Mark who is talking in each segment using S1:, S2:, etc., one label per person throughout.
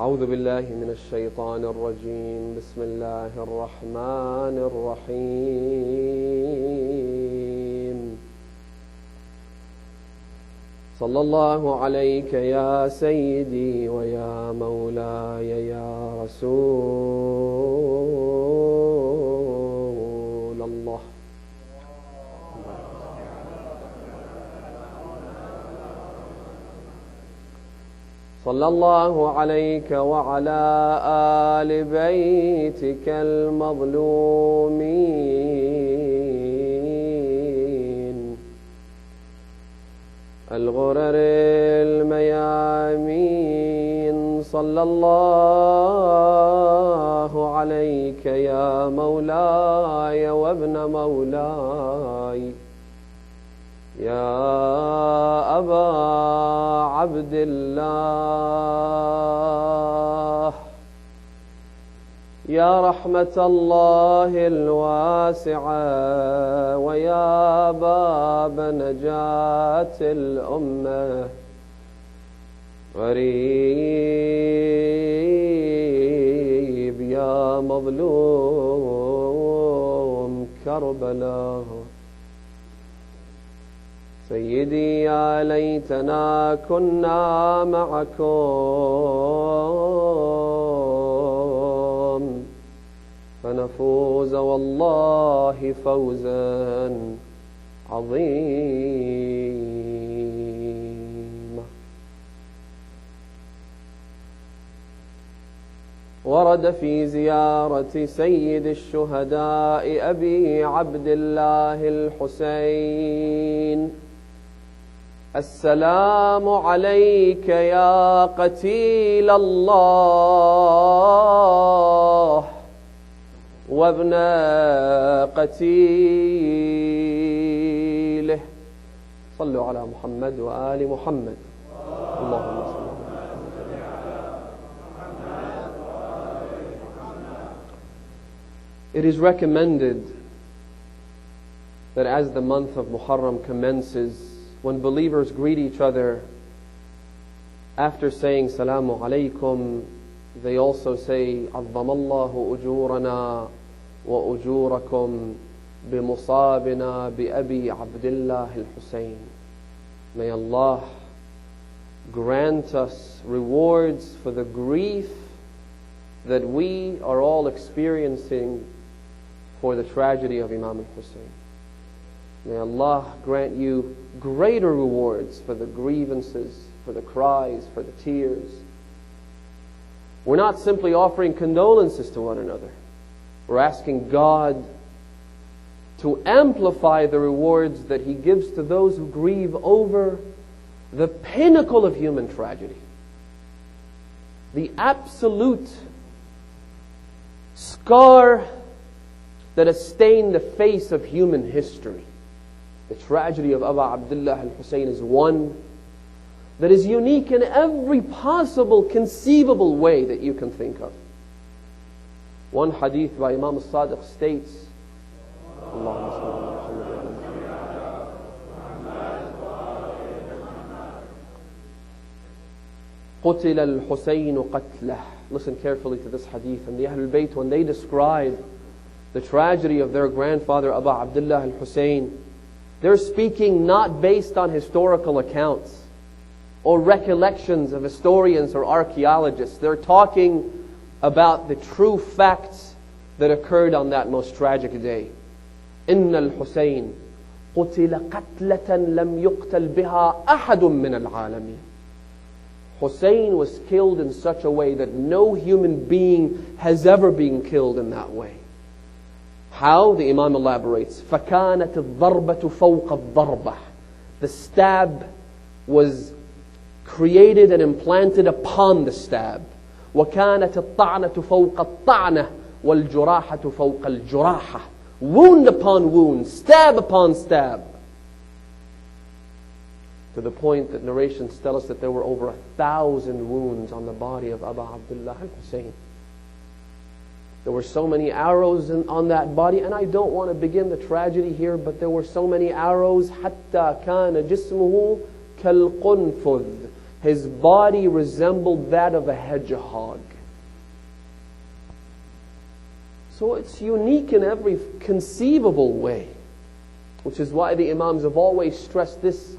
S1: أعوذ بالله من الشيطان الرجيم. بسم الله الرحمن الرحيم. صلى الله عليك يا سيدي ويا مولاي يا رسول الله. صلى الله عليك وعلى آل بيتك المظلومين الغرر الميامين. صلى الله عليك يا مولاي وابن مولاي يا أبا عبد الله، يا رحمة الله الواسعة ويا باب نجاة الأمة. غريب يا مظلوم كربلاء. سيدي يا ليتنا كنا معكم فنفوز والله فوزا عظيما. ورد في زيارة سيد الشهداء أبي عبد الله الحسين: السلام عليك يا قتيل الله وابن قتيله. صلوا على محمد وآل محمد. اللهم صل. It is recommended that as the month of Muharram commences, when believers greet each other, after saying Salamu alaykum, they also say Azzamallahu ujurana wa ujurakum bimusabina bi Abi Abdullah al-Husayn. May Allah grant us rewards for the grief that we are all experiencing for the tragedy of Imam al-Husayn. May Allah grant you greater rewards for the grievances, for the cries, for the tears. We're not simply offering condolences to one another. We're asking God to amplify the rewards that He gives to those who grieve over the pinnacle of human tragedy, the absolute scar that has stained the face of human history. The tragedy of Abu Abdullah al-Husayn is one that is unique in every possible conceivable way that you can think of. One hadith by Imam al-Sadiq states, Allahumma salli ala Muhammad. قتل الحسين قتله. Listen carefully to this hadith. And the Ahlul Bayt, when they describe the tragedy of their grandfather Abu Abdullah al-Husayn, they're speaking not based on historical accounts or recollections of historians or archaeologists. They're talking about the true facts that occurred on that most tragic day. إن الحسين قتل قتلة لم يقتل بها أحد من العالمين. Hussein was killed in such a way that no human being has ever been killed in that way. How? The Imam elaborates. فَكَانَتِ الضَّرْبَةُ فَوْقَ الضَّرْبَةِ. The stab was created and implanted upon the stab. وَكَانَتِ الطَّعْنَةُ فَوْقَ الطَّعْنَةِ وَالْجُرَاحَةُ فَوْقَ الْجُرَاحَةِ. Wound upon wound, stab upon stab. To the point that narrations tell us that there were over 1,000 wounds on the body of Abu Abdullah al-Husayn. There were so many arrows on that body, and I don't want to begin the tragedy here, but there were so many arrows حتى كان جسمه كالقنفذ his body resembled that of a hedgehog. So it's unique in every conceivable way, which is why the Imams have always stressed this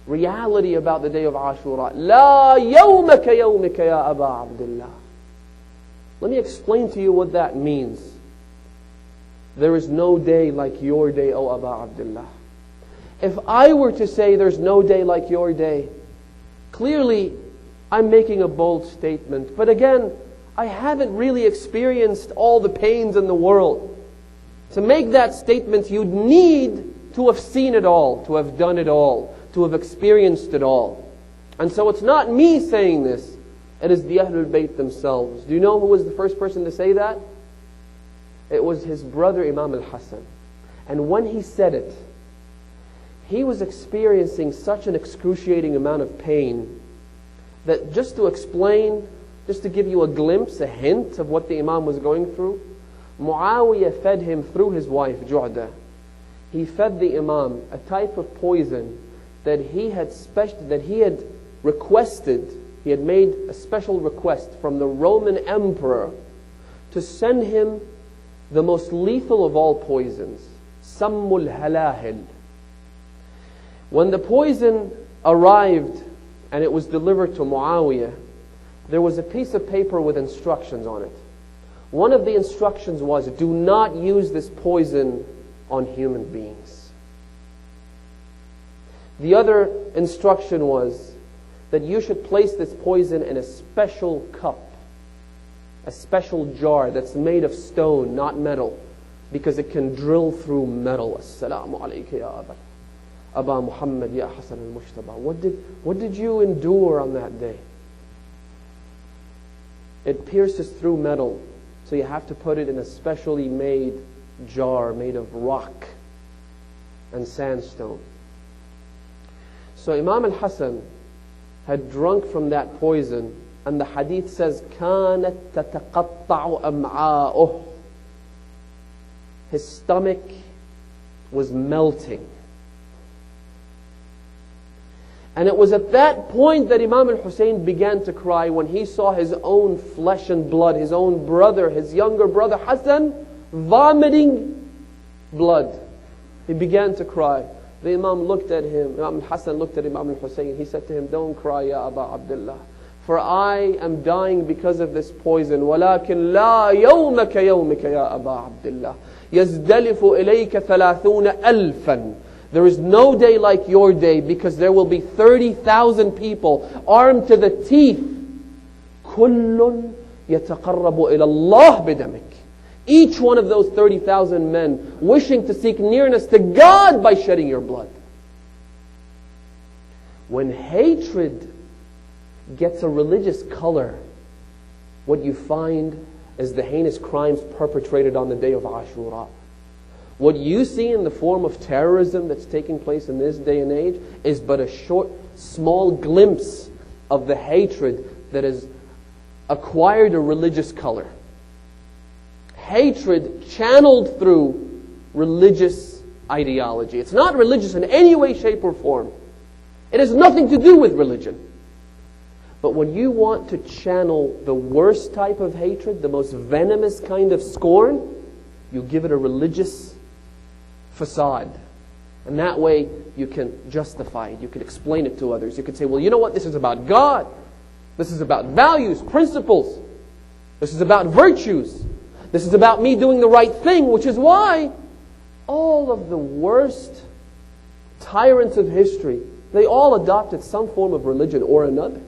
S1: reality about the day of Ashura. La yawma ka yawmika ya Aba Abdullah. Let me explain to you what that means. There is no day like your day, O Aba Abdullah. If I were to say there's no day like your day, clearly I'm making a bold statement. But again, I haven't really experienced all the pains in the world. To make that statement, you'd need to have seen it all, to have done it all, to have experienced it all. And so it's not me saying this, it is the Ahlul Bayt themselves. Do you know who was the first person to say that? It was his brother Imam al-Hasan. And when he said it, he was experiencing such an excruciating amount of pain that just to explain, just to give you a glimpse, a hint of what the Imam was going through, Muawiyah fed him through his wife, Ju'da. He fed the Imam a type of poison that he had requested, he had made a special request from the Roman emperor to send him the most lethal of all poisons, Sammul Halahil. When the poison arrived and it was delivered to Muawiyah, there was a piece of paper with instructions on it. One of the instructions was, do not use this poison on human beings. The other instruction was that you should place this poison in a special cup, a special jar that's made of stone, not metal, because it can drill through metal. Assalamu alayka ya Aba Muhammad ya Hasan al-Mushtaba. What did you endure on that day? It pierces through metal, so you have to put it in a specially made jar made of rock and sandstone. So Imam al-Hasan had drunk from that poison, and the hadith says, كَانَتْ تَتَقَطَّعُ أَمْعَاؤُهُ. His stomach was melting. And it was at that point that Imam al-Hussein began to cry when he saw his own flesh and blood, his own brother, his younger brother Hassan, vomiting blood. He began to cry. The Imam looked at him, Imam al-Hasan looked at Imam al-Hussein. He said to him, don't cry, Ya Aba Abdullah, for I am dying because of this poison. وَلَكِنْ لَا يَوْمَ كَيَوْمِكَ يَا أَبَا عَبْدِ اللَّهِ يَزْدَلِفُ إِلَيْكَ 30 أَلْفًا. There is no day like your day, because there will be 30,000 people armed to the teeth. كُلٌّ يَتَقَرَّبُ إِلَى اللَّهِ بِدَمِكَ. Each one of those 30,000 men wishing to seek nearness to God by shedding your blood. When hatred gets a religious color, what you find is the heinous crimes perpetrated on the day of Ashura. What you see in the form of terrorism that's taking place in this day and age is but a short, small glimpse of the hatred that has acquired a religious color. Hatred channeled through religious ideology. It's not religious in any way, shape, or form. It has nothing to do with religion. But when you want to channel the worst type of hatred, the most venomous kind of scorn, you give it a religious facade. And that way you can justify it. You can explain it to others. You can say, well, you know what? This is about God. This is about values, principles. This is about virtues. This is about me doing the right thing, which is why all of the worst tyrants of history, they all adopted some form of religion or another.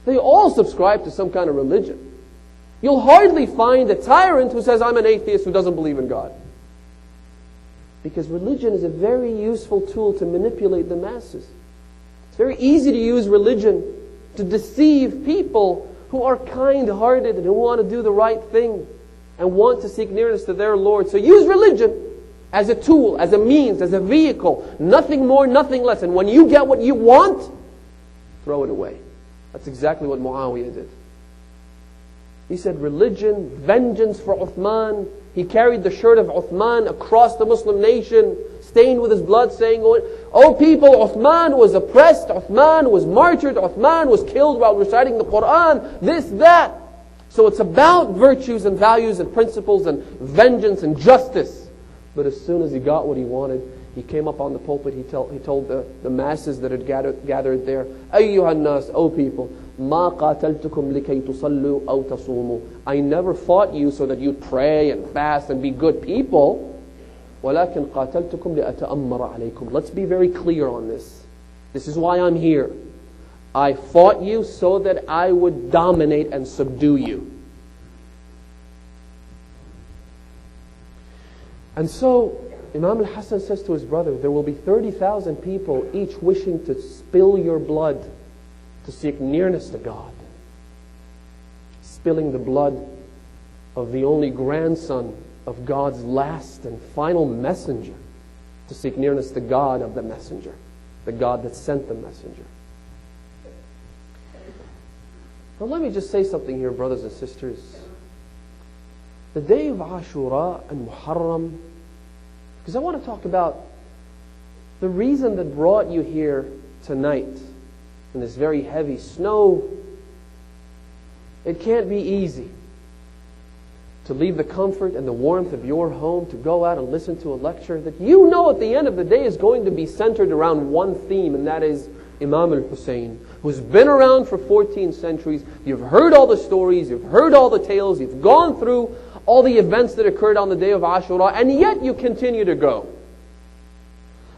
S1: They all subscribe to some kind of religion. You'll hardly find a tyrant who says, I'm an atheist who doesn't believe in God. Because religion is a very useful tool to manipulate the masses. It's very easy to use religion to deceive people who are kind-hearted and who want to do the right thing and want to seek nearness to their Lord. So use religion as a tool, as a means, as a vehicle. Nothing more, nothing less. And when you get what you want, throw it away. That's exactly what Muawiyah did. He said, religion, vengeance for Uthman. He carried the shirt of Uthman across the Muslim nation, stained with his blood, saying, "O people, Uthman was oppressed, Uthman was martyred, Uthman was killed while reciting the Quran, this, that." So it's about virtues and values and principles and vengeance and justice. But as soon as he got what he wanted, he came up on the pulpit, he told the masses that had gathered there, "Ayyuha an-nas, O people, ma qataltukum likay tusallu aw tasumu." I never fought you so that you'd pray and fast and be good people. وَلَكِنْ قَاتَلْتُكُمْ لِأَتَأَمَّرَ عَلَيْكُمْ. Let's be very clear on this. This is why I'm here. I fought you so that I would dominate and subdue you. And so, Imam al-Hasan says to his brother, there will be 30,000 people, each wishing to spill your blood to seek nearness to God. Spilling the blood of the only grandson of God's last and final messenger, to seek nearness to God of the messenger, the God that sent the messenger. Now let me just say something here, brothers and sisters. The day of Ashura and Muharram, because I want to talk about the reason that brought you here tonight in this very heavy snow. It can't be easy to leave the comfort and the warmth of your home to go out and listen to a lecture that you know at the end of the day is going to be centered around one theme, and that is Imam al-Hussein, who's been around for 14 centuries. You've heard all the stories, you've heard all the tales, you've gone through all the events that occurred on the day of Ashura, and yet you continue to go.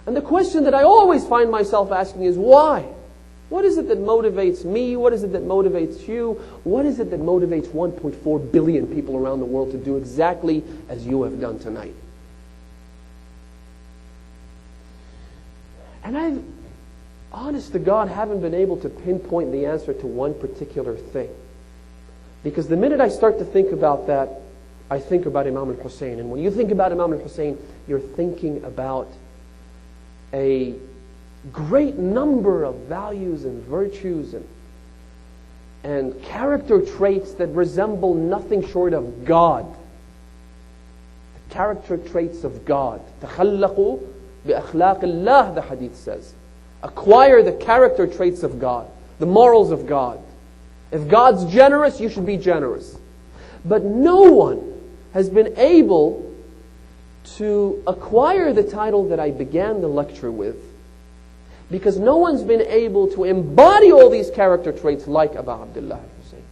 S1: And the question that I always find myself asking is, why? What is it that motivates me? What is it that motivates you? What is it that motivates 1.4 billion people around the world to do exactly as you have done tonight? And I, honest to God, haven't been able to pinpoint the answer to one particular thing. Because the minute I start to think about that, I think about Imam al-Hussein. And when you think about Imam al-Hussein, you're thinking about a great number of values and virtues and character traits that resemble nothing short of God. The character traits of God. تَخَلَّقُوا بِأَخْلَاقِ اللَّهِ, the hadith says. Acquire the character traits of God, the morals of God. If God's generous, you should be generous. But no one has been able to acquire the title that I began the lecture with, because no one's been able to embody all these character traits like Abu Abdullah al-Hussein.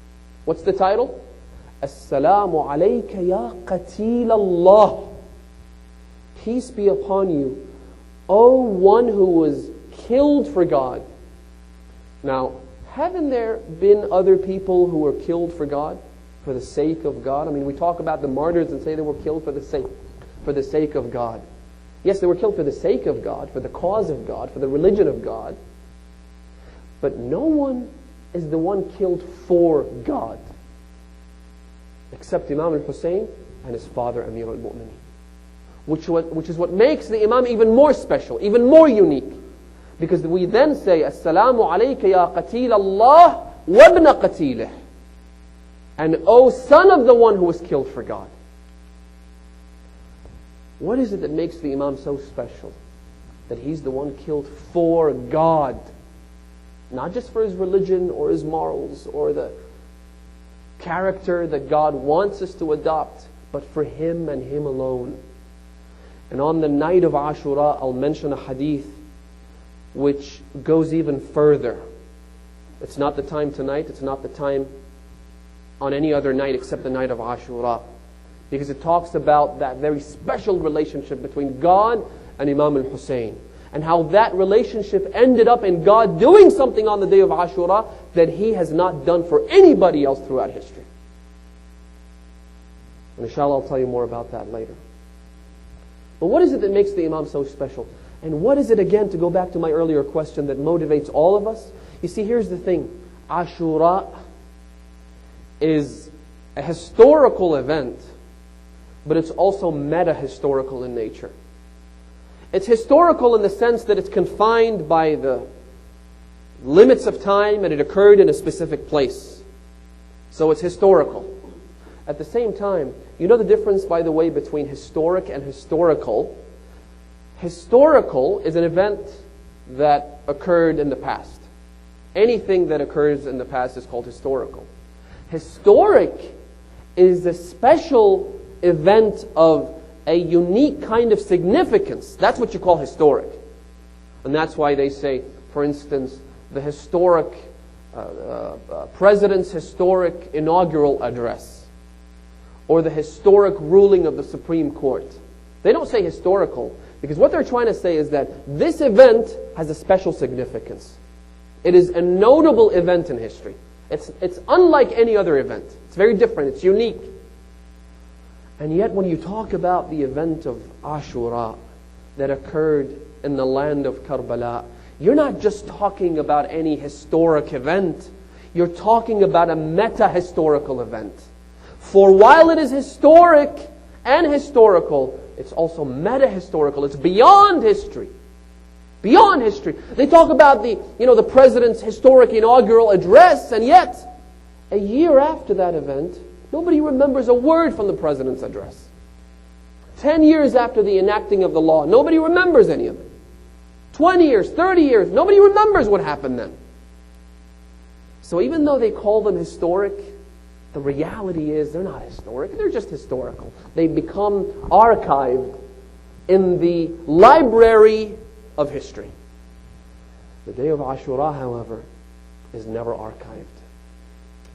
S1: What's the title? As-salamu alayka ya qatil Allah. Peace be upon you, O one who was killed for God. Now, haven't there been other people who were killed for God, for the sake of God? I mean, we talk about the martyrs and say they were killed for the sake of God. Yes, they were killed for the sake of God, for the cause of God, for the religion of God. But no one is the one killed for God, except Imam al-Hussein and his father Amir al-Mu'mineen. Which is what makes the Imam even more special, even more unique. Because we then say, As-salamu alayka ya qatil Allah wa ibn qatilih. And O son of the one who was killed for God. What is it that makes the Imam so special? That he's the one killed for God. Not just for his religion or his morals or the character that God wants us to adopt, but for him and him alone. And on the night of Ashura, I'll mention a hadith which goes even further. It's not the time tonight, it's not the time on any other night except the night of Ashura. Because it talks about that very special relationship between God and Imam al-Hussein. And how that relationship ended up in God doing something on the day of Ashura that He has not done for anybody else throughout history. And inshallah I'll tell you more about that later. But what is it that makes the Imam so special? And what is it, again, to go back to my earlier question, that motivates all of us? You see, here's the thing. Ashura is a historical event, but it's also meta-historical in nature. It's historical in the sense that it's confined by the limits of time and it occurred in a specific place. So it's historical. At the same time, you know the difference, by the way, between historic and historical? Historical is an event that occurred in the past. Anything that occurs in the past is called historical. Historic is a special event of a unique kind of significance. That's what you call historic. And that's why they say, for instance, the historic president's historic inaugural address, or the historic ruling of the Supreme Court. They don't say historical, because what they're trying to say is that this event has a special significance. It is a notable event in history. It's unlike any other event. It's very different. It's unique. And yet when you talk about the event of Ashura that occurred in the land of Karbala, you're not just talking about any historic event. You're talking about a meta-historical event. For while it is historic and historical, it's also meta-historical. It's beyond history. Beyond history. They talk about the president's historic inaugural address, and yet, a year after that event, nobody remembers a word from the president's address. 10 years after the enacting of the law, nobody remembers any of it. 20 years, 30 years, nobody remembers what happened then. So even though they call them historic, the reality is they're not historic, they're just historical. They become archived in the library of history. The day of Ashura, however, is never archived.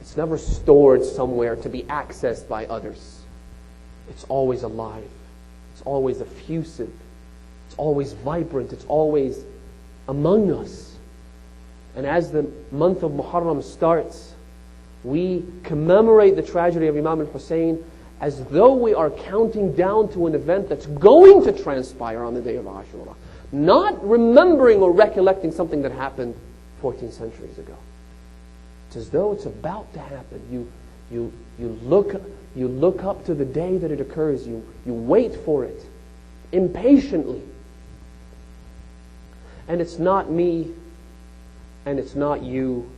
S1: It's never stored somewhere to be accessed by others. It's always alive. It's always effusive. It's always vibrant. It's always among us. And as the month of Muharram starts, we commemorate the tragedy of Imam al-Hussein as though we are counting down to an event that's going to transpire on the day of Ashura. Not remembering or recollecting something that happened 14 centuries ago. It's as though it's about to happen. You look up to the day that it occurs. You wait for it impatiently. And it's not me, and it's not you,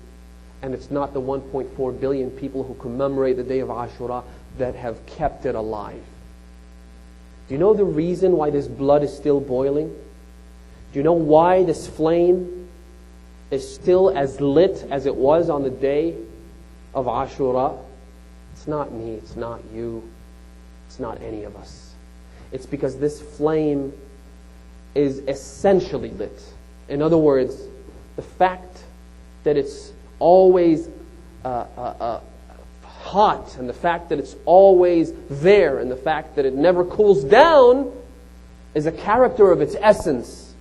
S1: and it's not the 1.4 billion people who commemorate the day of Ashura that have kept it alive. Do you know the reason why this blood is still boiling? Do you know why this flame is still as lit as it was on the day of Ashura? It's not me, it's not you, it's not any of us. It's because this flame is essentially lit. In other words, the fact that it's always hot, and the fact that it's always there, and the fact that it never cools down is a character of its essence.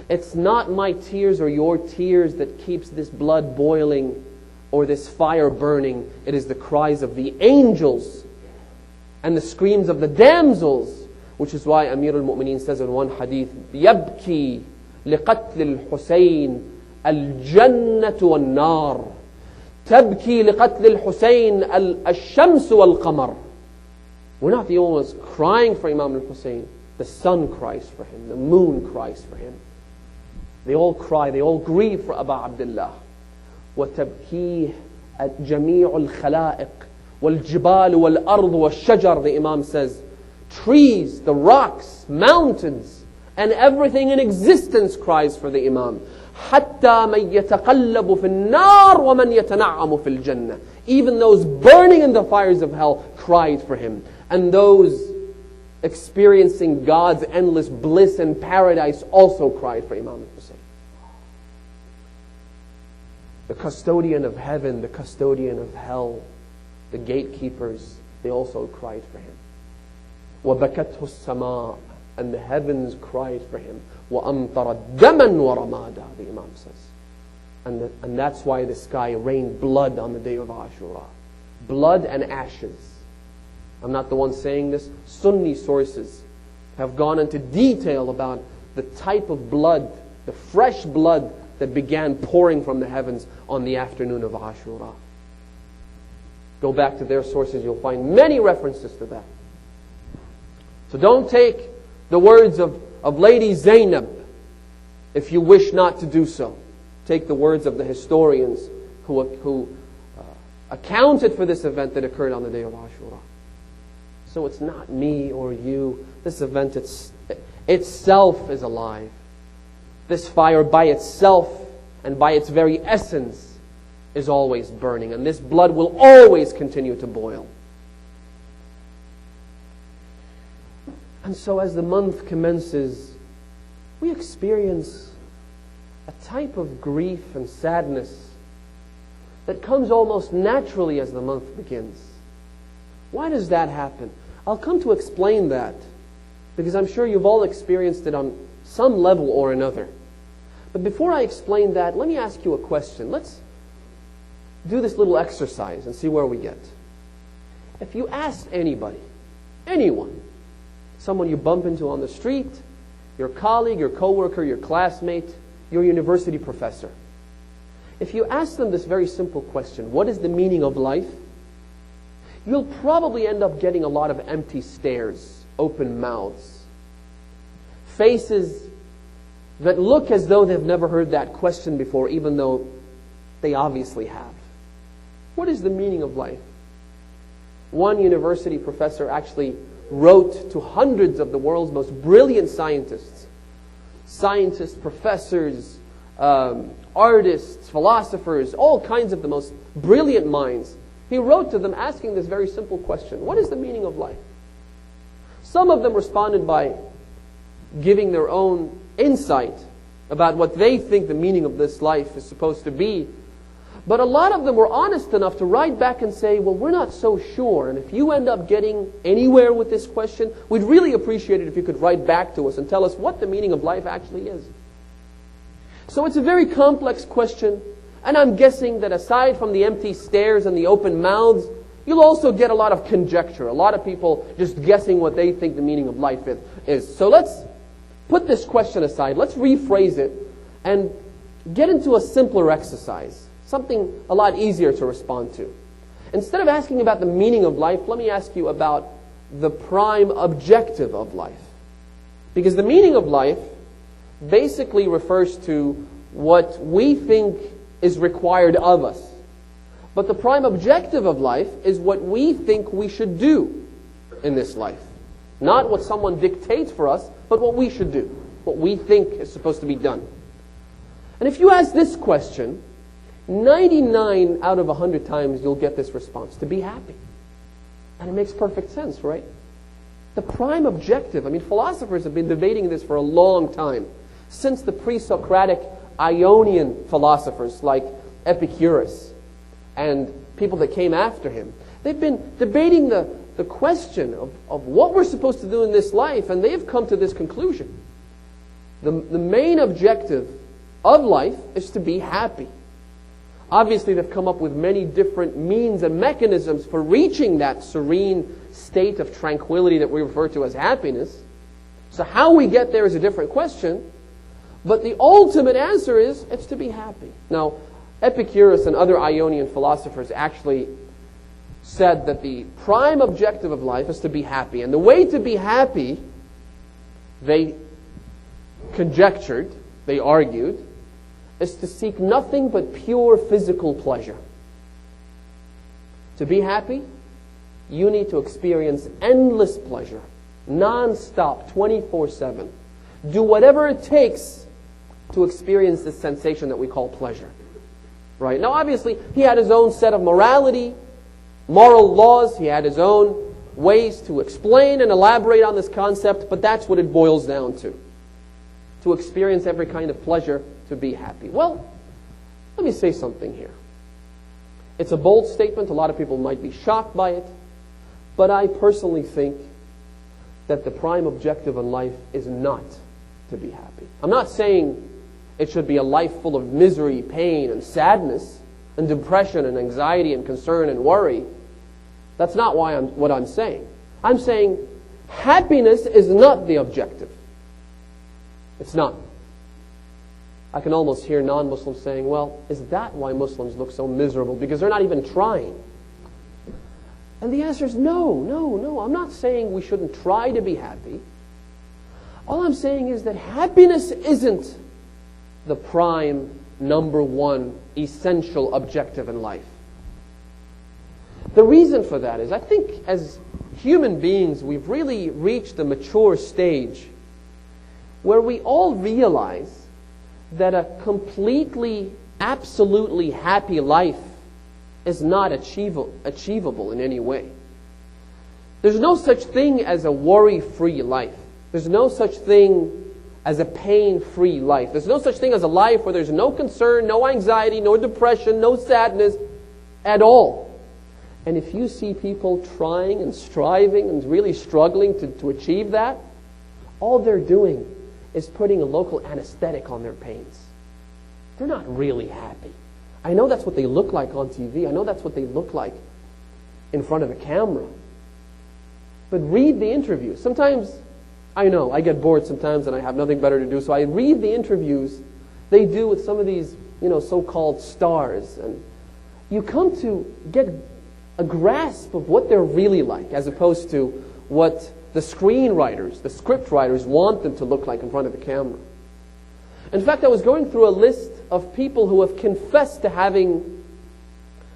S1: It's not my tears or your tears that keeps this blood boiling or this fire burning. It is the cries of the angels and the screams of the damsels, which is why Amir al-Mu'mineen says in one hadith, يَبْكِي لِقَتْلِ الْحُسَيْنِ الْجَنَّةُ وَالنَّارِ تَبْكِي لِقَتْلِ الْحُسَيْنِ الشَّمْسُ وَالْقَمَرِ. We're not the only ones crying for Imam al-Hussein. The sun cries for him. The moon cries for him. They all cry, they all grieve for Abu Abdullah. وَتَبْكِي جَمِيعُ الْخَلَائِقِ وَالْجِبَالُ وَالْأَرْضُ وَالشَّجَرِ. The Imam says, trees, the rocks, mountains, and everything in existence cries for the Imam. حَتَّى مَنْ يَتَقَلَّبُ فِي النَّارِ وَمَنْ يَتَنَعَّمُ فِي الْجَنَّةِ. Even those burning in the fires of hell cried for him. And those experiencing God's endless bliss and paradise also cried for Imam al-Hussein. The custodian of heaven, the custodian of hell, the gatekeepers, they also cried for him. وَبَكَتْهُ السَّمَاءُ. And the heavens cried for him. وَأَمْطَرَتْ دَمًا وَرَمَادًا. The Imam says. And that's why the sky rained blood on the day of Ashura. Blood and ashes. I'm not the one saying this. Sunni sources have gone into detail about the type of blood, the fresh blood that began pouring from the heavens on the afternoon of Ashura. Go back to their sources, you'll find many references to that. So don't take the words of Lady Zainab if you wish not to do so. Take the words of the historians who accounted for this event that occurred on the day of Ashura. So it's not me or you. This event, itself is alive. This fire by itself and by its very essence is always burning, and this blood will always continue to boil. And so as the month commences, we experience a type of grief and sadness that comes almost naturally as the month begins. Why does that happen? I'll come to explain that, because I'm sure you've all experienced it on some level or another. But before I explain that, let me ask you a question. Let's do this little exercise and see where we get. If you asked anybody, anyone, someone you bump into on the street, your colleague, your coworker, your classmate, your university professor, if you ask them this very simple question, what is the meaning of life? You'll probably end up getting a lot of empty stares, open mouths, faces that look as though they've never heard that question before, even though they obviously have. What is the meaning of life? One university professor actually wrote to hundreds of the world's most brilliant scientists, professors, artists, philosophers, all kinds of the most brilliant minds. He wrote to them asking this very simple question: what is the meaning of life? Some of them responded by giving their own insight about what they think the meaning of this life is supposed to be. But a lot of them were honest enough to write back and say, well, we're not so sure, and if you end up getting anywhere with this question, we'd really appreciate it if you could write back to us and tell us what the meaning of life actually is. So it's a very complex question, and I'm guessing that aside from the empty stares and the open mouths, you'll also get a lot of conjecture, a lot of people just guessing what they think the meaning of life is. So let's put this question aside, let's rephrase it, and get into a simpler exercise, something a lot easier to respond to. Instead of asking about the meaning of life, let me ask you about the prime objective of life. Because the meaning of life basically refers to what we think is required of us. But the prime objective of life is what we think we should do in this life. Not what someone dictates for us, but what we should do, what we think is supposed to be done. And if you ask this question, 99 out of 100 times you'll get this response: to be happy. And it makes perfect sense, right? The prime objective, philosophers have been debating this for a long time, since the pre-Socratic Ionian philosophers like Epicurus and people that came after him. They've been debating the question of what we're supposed to do in this life, and they've come to this conclusion. The main objective of life is to be happy. Obviously, they've come up with many different means and mechanisms for reaching that serene state of tranquility that we refer to as happiness. So how we get there is a different question, but the ultimate answer is it's to be happy. Now, Epicurus and other Ionian philosophers actually said that the prime objective of life is to be happy. And the way to be happy, they conjectured, they argued, is to seek nothing but pure physical pleasure. To be happy, you need to experience endless pleasure, non-stop, 24/7. Do whatever it takes to experience this sensation that we call pleasure. Right? Now, obviously, he had his own set of morality, moral laws. He had his own ways to explain and elaborate on this concept, but that's what it boils down to. To experience every kind of pleasure, to be happy. Well, let me say something here. It's a bold statement. A lot of people might be shocked by it. But I personally think that the prime objective in life is not to be happy. I'm not saying it should be a life full of misery, pain, and sadness, and depression, and anxiety, and concern, and worry. That's not what I'm saying. I'm saying happiness is not the objective. It's not. I can almost hear non-Muslims saying, well, is that why Muslims look so miserable? Because they're not even trying. And the answer is no. I'm not saying we shouldn't try to be happy. All I'm saying is that happiness isn't the prime, number one, essential objective in life. The reason for that is, I think as human beings, we've really reached a mature stage where we all realize that a completely, absolutely happy life is not achievable in any way. There's no such thing as a worry-free life. There's no such thing as a pain-free life. There's no such thing as a life where there's no concern, no anxiety, no depression, no sadness at all. And if you see people trying and striving and really struggling to achieve that, all they're doing is putting a local anesthetic on their pains. They're not really happy. I know that's what they look like on TV. I know that's what they look like in front of a camera. But read the interviews. Sometimes, I know, I get bored sometimes and I have nothing better to do, so I read the interviews they do with some of these, so-called stars. And you come to get a grasp of what they're really like, as opposed to what the screenwriters, the script writers want them to look like in front of the camera. In fact, I was going through a list of people who have confessed to having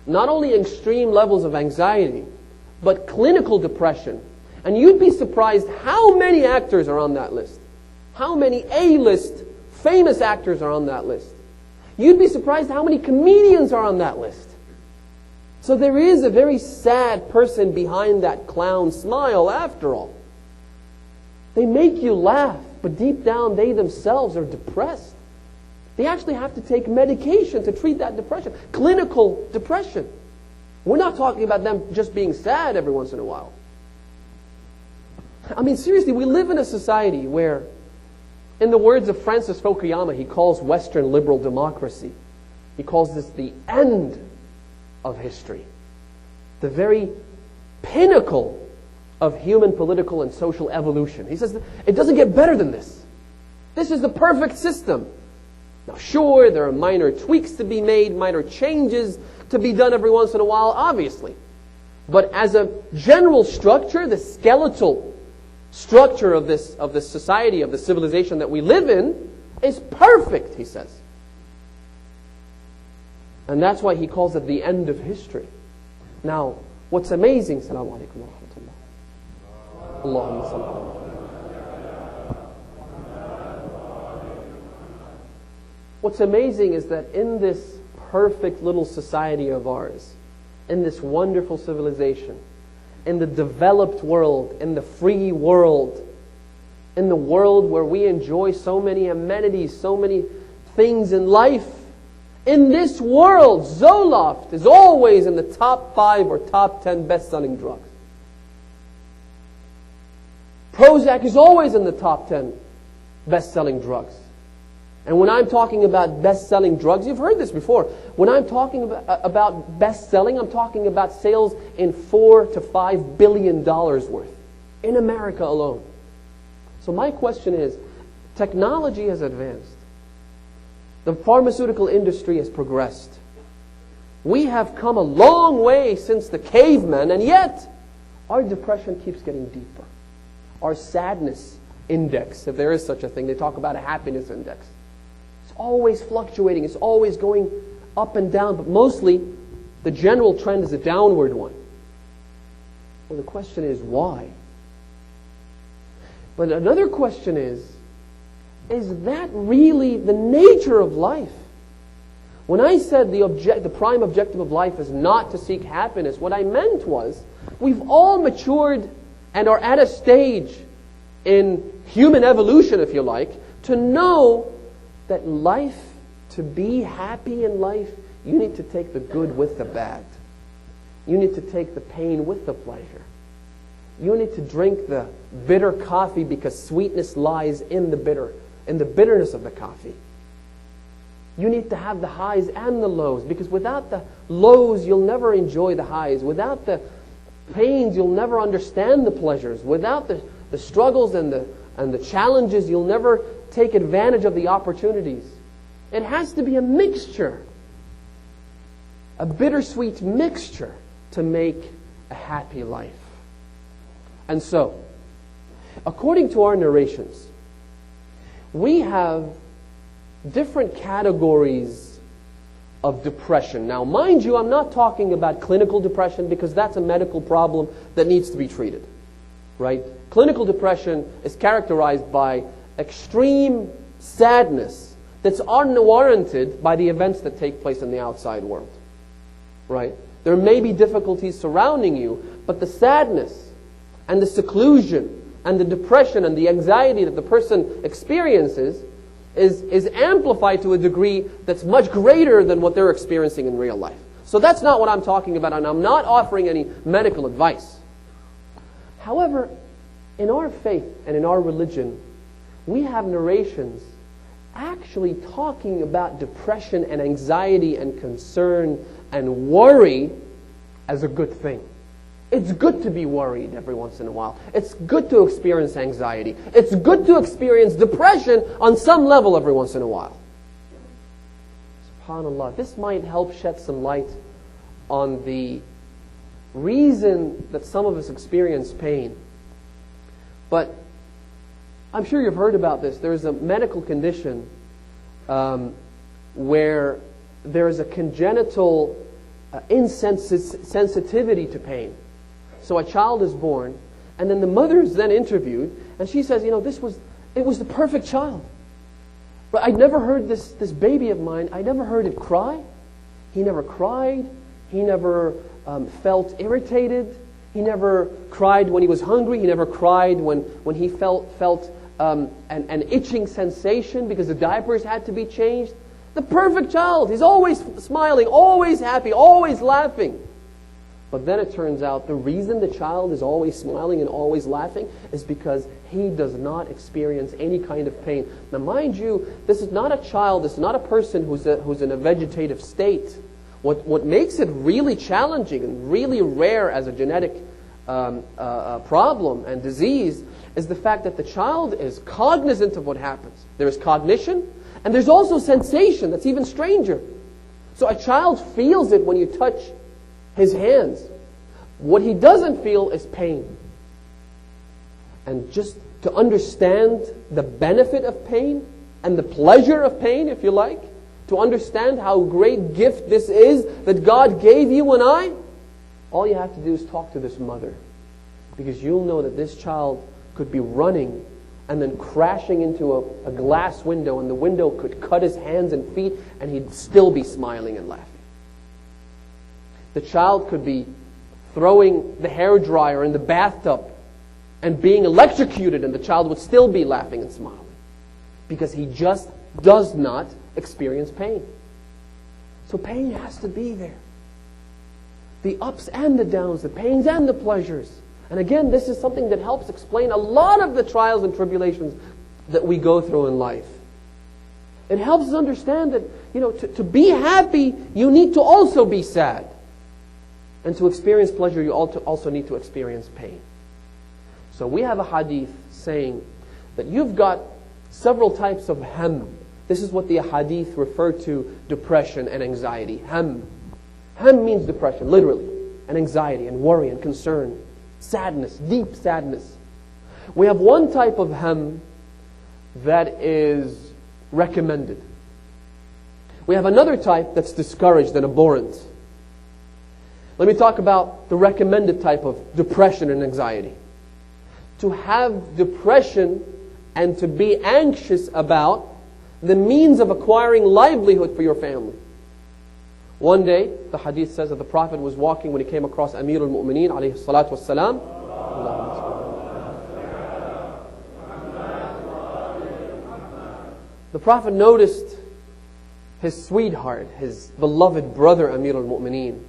S1: not only extreme levels of anxiety, but clinical depression. And you'd be surprised how many actors are on that list. How many A-list famous actors are on that list. You'd be surprised how many comedians are on that list. So there is a very sad person behind that clown smile after all. They make you laugh, but deep down they themselves are depressed. They actually have to take medication to treat that depression. Clinical depression. We're not talking about them just being sad every once in a while. I mean, seriously, we live in a society where, in the words of Francis Fukuyama, he calls Western liberal democracy, he calls this the end of history. The very pinnacle of human political and social evolution. He says it doesn't get better than this. This is the perfect system. Now, sure, there are minor tweaks to be made, minor changes to be done every once in a while, obviously. But as a general structure, the skeletal structure of this society, of the civilization that we live in, is perfect, he says. And that's why he calls it the end of history. Now, what's amazing, Assalamu alaikum wa rahmatullah. Allahumma salli ala Muhammad. What's amazing is that in this perfect little society of ours, in this wonderful civilization, in the developed world, in the free world, in the world where we enjoy so many amenities, so many things in life, in this world, Zoloft is always in the top 5 or top 10 best-selling drugs. Prozac is always in the top 10 best-selling drugs. And when I'm talking about best-selling drugs, you've heard this before. When I'm talking about best-selling, I'm talking about sales in $4 to $5 billion worth in America alone. So my question is, technology has advanced. The pharmaceutical industry has progressed. We have come a long way since the cavemen, and yet our depression keeps getting deeper. Our sadness index, if there is such a thing, they talk about a happiness index. It's always fluctuating. It's always going up and down, but mostly the general trend is a downward one. Well, the question is why? But another question is that really the nature of life? When I said the prime objective of life is not to seek happiness, what I meant was we've all matured and are at a stage in human evolution, if you like, to know that life, to be happy in life, you need to take the good with the bad. You need to take the pain with the pleasure. You need to drink the bitter coffee because sweetness lies in the bitterness of the coffee. You need to have the highs and the lows, because without the lows, you'll never enjoy the highs. Without the pains, you'll never understand the pleasures. Without the struggles and the challenges, you'll never take advantage of the opportunities. It has to be a mixture, a bittersweet mixture to make a happy life. And so, according to our narrations, we have different categories of depression. Now, mind you, I'm not talking about clinical depression because that's a medical problem that needs to be treated. Right? Clinical depression is characterized by extreme sadness that's unwarranted by the events that take place in the outside world. Right? There may be difficulties surrounding you, but the sadness and the seclusion and the depression and the anxiety that the person experiences is amplified to a degree that's much greater than what they're experiencing in real life. So that's not what I'm talking about, and I'm not offering any medical advice. However, in our faith and in our religion, we have narrations actually talking about depression and anxiety and concern and worry as a good thing. It's good to be worried every once in a while. It's good to experience anxiety. It's good to experience depression on some level every once in a while. SubhanAllah, this might help shed some light on the reason that some of us experience pain. But I'm sure you've heard about this. There is a medical condition where there is a congenital insensitivity to pain. So a child is born, and then the mother is then interviewed, and she says, it was the perfect child. But I never heard this baby of mine, I never heard it cry. He never cried. He never felt irritated. He never cried when he was hungry. He never cried when he felt an itching sensation because the diapers had to be changed. The perfect child. He's always smiling, always happy, always laughing. But then it turns out the reason the child is always smiling and always laughing is because he does not experience any kind of pain. Now mind you, this is not a child, this is not a person who's in a vegetative state. What makes it really challenging and really rare as a genetic problem and disease is the fact that the child is cognizant of what happens. There is cognition, and there's also sensation that's even stranger. So a child feels it when you touch his hands. What he doesn't feel is pain. And just to understand the benefit of pain and the pleasure of pain, if you like, to understand how great gift this is that God gave you and I, all you have to do is talk to this mother. Because you'll know that this child could be running and then crashing into a glass window, and the window could cut his hands and feet, and he'd still be smiling and laughing. The child could be throwing the hairdryer in the bathtub and being electrocuted, and the child would still be laughing and smiling. Because he just does not experience pain. So pain has to be there. The ups and the downs, the pains and the pleasures. And again, this is something that helps explain a lot of the trials and tribulations that we go through in life. It helps us understand that, to be happy, you need to also be sad. And to experience pleasure, you also need to experience pain. So we have a hadith saying that you've got several types of ham. This is what the hadith refer to depression and anxiety. Ham. Ham means depression, literally. And anxiety and worry and concern. Sadness, deep sadness. We have one type of ham that is recommended. We have another type that's discouraged and abhorrent. Let me talk about the recommended type of depression and anxiety. To have depression and to be anxious about the means of acquiring livelihood for your family. One day, the hadith says that the Prophet was walking when he came across Amir al-Mu'mineen alayhi salatu wassalam. The Prophet noticed his sweetheart, his beloved brother Amir al-Mu'mineen,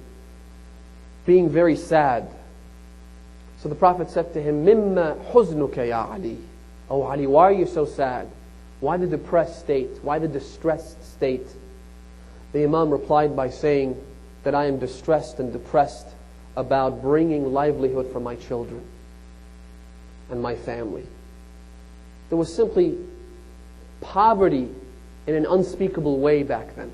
S1: being very sad. So the Prophet said to him, "Mimma huznuka ya Ali?" Oh Ali, why are you so sad? Why the depressed state? Why the distressed state? The Imam replied by saying that I am distressed and depressed about bringing livelihood for my children and my family. There was simply poverty in an unspeakable way back then,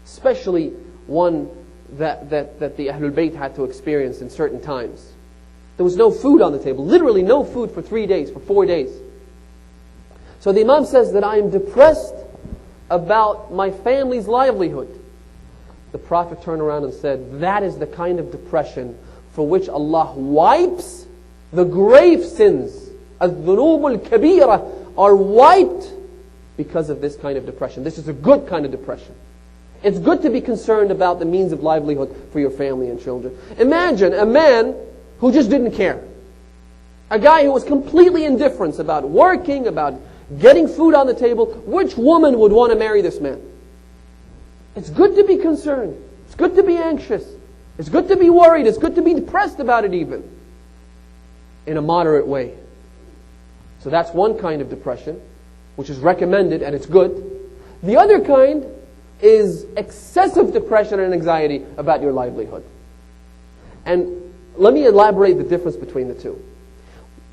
S1: especially one that the Ahlul Bayt had to experience in certain times. There was no food on the table, literally no food for 3 days, for 4 days. So the Imam says that I am depressed about my family's livelihood. The Prophet turned around and said, that is the kind of depression for which Allah wipes the grave sins, الذنوب الكبيرة are wiped because of this kind of depression. This is a good kind of depression. It's good to be concerned about the means of livelihood for your family and children. Imagine a man who just didn't care. A guy who was completely indifferent about working, about getting food on the table. Which woman would want to marry this man? It's good to be concerned. It's good to be anxious. It's good to be worried. It's good to be depressed about it even. In a moderate way. So that's one kind of depression, which is recommended and it's good. The other kind is excessive depression and anxiety about your livelihood. And let me elaborate the difference between the two.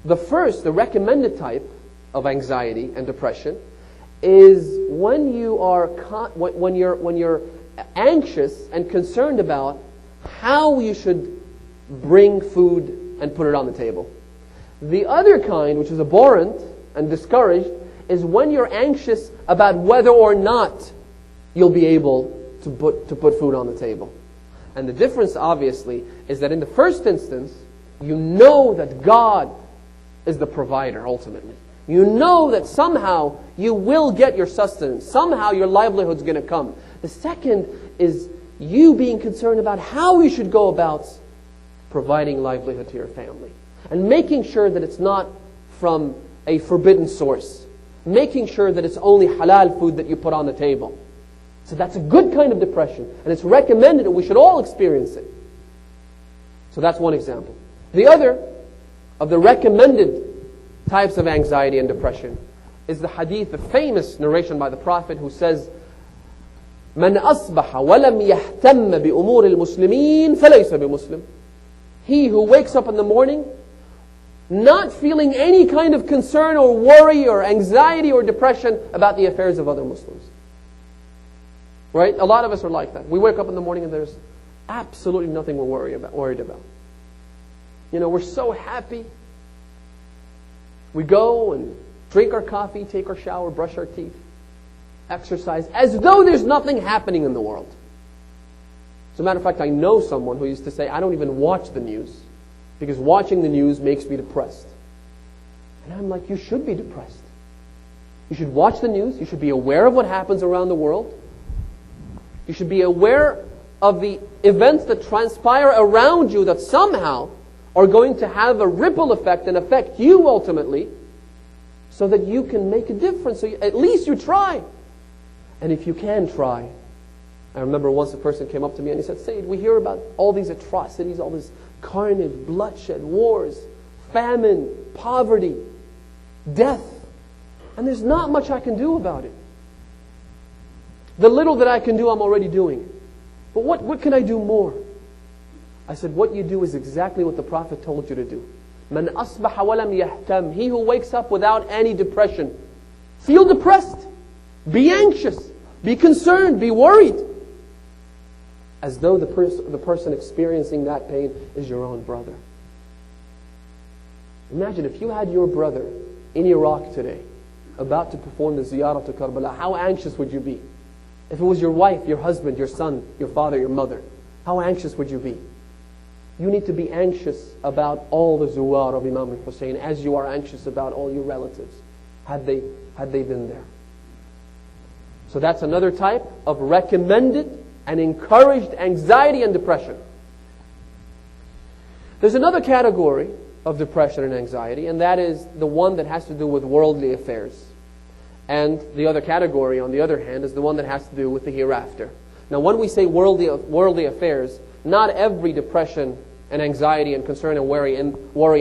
S1: The first, the recommended type of anxiety and depression, is when you are when you're anxious and concerned about how you should bring food and put it on the table. The other kind, which is abhorrent and discouraged, is when you're anxious about whether or not you'll be able to put food on the table. And the difference, obviously, is that in the first instance, you know that God is the provider, ultimately. You know that somehow you will get your sustenance. Somehow your livelihood's going to come. The second is you being concerned about how you should go about providing livelihood to your family. And making sure that it's not from a forbidden source. Making sure that it's only halal food that you put on the table. So that's a good kind of depression. And it's recommended and we should all experience it. So that's one example. The other of the recommended types of anxiety and depression is the hadith, the famous narration by the Prophet who says, مَنْ أَصْبَحَ وَلَمْ يَهْتَمَّ بِأُمُورِ الْمُسْلِمِينَ فَلَيْسَ بِمُسْلِمٍ. He who wakes up in the morning not feeling any kind of concern or worry or anxiety or depression about the affairs of other Muslims. Right? A lot of us are like that. We wake up in the morning and there's absolutely nothing we're worried about. You know, we're so happy. We go and drink our coffee, take our shower, brush our teeth, exercise, as though there's nothing happening in the world. As a matter of fact, I know someone who used to say, I don't even watch the news, because watching the news makes me depressed. And I'm like, you should be depressed. You should watch the news. You should be aware of what happens around the world. You should be aware of the events that transpire around you that somehow are going to have a ripple effect and affect you ultimately, so that you can make a difference. So at least you try. And if you can try. I remember once a person came up to me and he said, Sayed, we hear about all these atrocities, all this carnage, bloodshed, wars, famine, poverty, death. And there's not much I can do about it. The little that I can do, I'm already doing. But what can I do more? I said, what you do is exactly what the Prophet told you to do. مَنْ أَصْبَحَ وَلَمْ يَهْتَمْ. He who wakes up without any depression. Feel depressed. Be anxious. Be concerned. Be worried. As though the person experiencing that pain is your own brother. Imagine if you had your brother in Iraq today, about to perform the ziyarah to Karbala, how anxious would you be? If it was your wife, your husband, your son, your father, your mother, how anxious would you be? You need to be anxious about all the zuwar of Imam al-Hussein as you are anxious about all your relatives, had they been there. So that's another type of recommended and encouraged anxiety and depression. There's another category of depression and anxiety, and that is the one that has to do with worldly affairs. And the other category, on the other hand, is the one that has to do with the hereafter. Now, when we say worldly affairs, not every depression and anxiety and concern and worry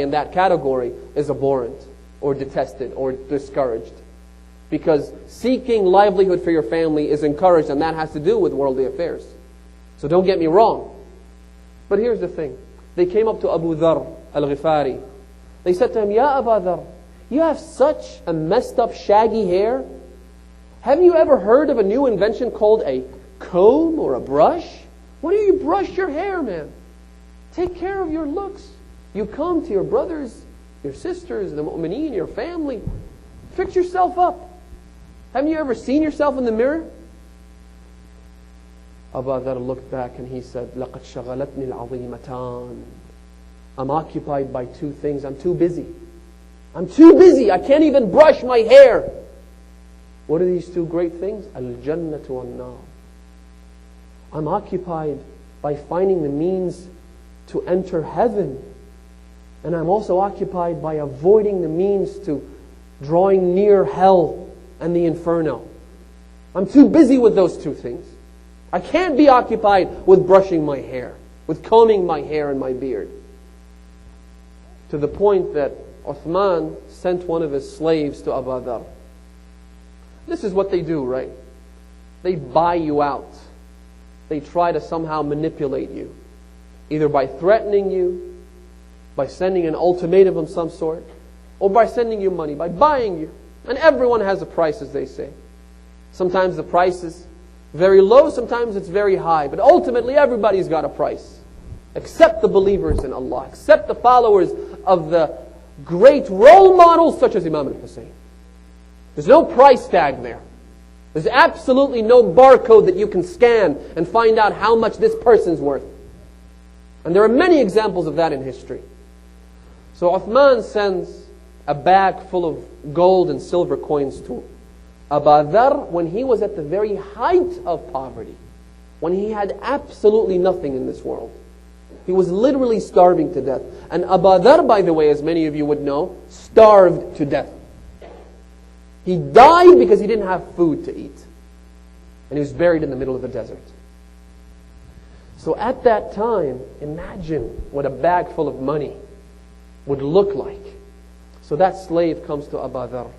S1: in that category is abhorrent or detested or discouraged. Because seeking livelihood for your family is encouraged, and that has to do with worldly affairs. So don't get me wrong. But here's the thing. They came up to Abu Dharr al-Ghifari. They said to him, Ya Abu Dharr, you have such a messed up shaggy hair. Have you ever heard of a new invention called a comb or a brush? Why don't you brush your hair, man? Take care of your looks. You come to your brothers, your sisters, the mu'mineen, your family. Fix yourself up. Haven't you ever seen yourself in the mirror? Abu Dharr looked back and he said, لَقَدْ شَغَلَتْنِي الْعَظِيمَتَانِ. I'm occupied by two things. I'm too busy. I'm too busy. I can't even brush my hair. What are these two great things? Al-Jannatu wal-Nar. I'm occupied by finding the means to enter heaven. And I'm also occupied by avoiding the means to drawing near hell and the inferno. I'm too busy with those two things. I can't be occupied with brushing my hair, with combing my hair and my beard. To the point that Uthman sent one of his slaves to Abu Dhar. This is what they do, right? They buy you out. They try to somehow manipulate you. Either by threatening you, by sending an ultimatum of some sort, or by sending you money, by buying you. And everyone has a price, as they say. Sometimes the price is very low, sometimes it's very high. But ultimately everybody's got a price. Except the believers in Allah. Except the followers of the great role models such as Imam al-Hussein. There's no price tag there. There's absolutely no barcode that you can scan and find out how much this person's worth. And there are many examples of that in history. So Uthman sends a bag full of gold and silver coins to Abu Dhar when he was at the very height of poverty. When he had absolutely nothing in this world. He was literally starving to death. And Abu Dhar, by the way, as many of you would know, starved to death. He died because he didn't have food to eat. And he was buried in the middle of the desert. So at that time, imagine what a bag full of money would look like. So that slave comes to Abu Dhar.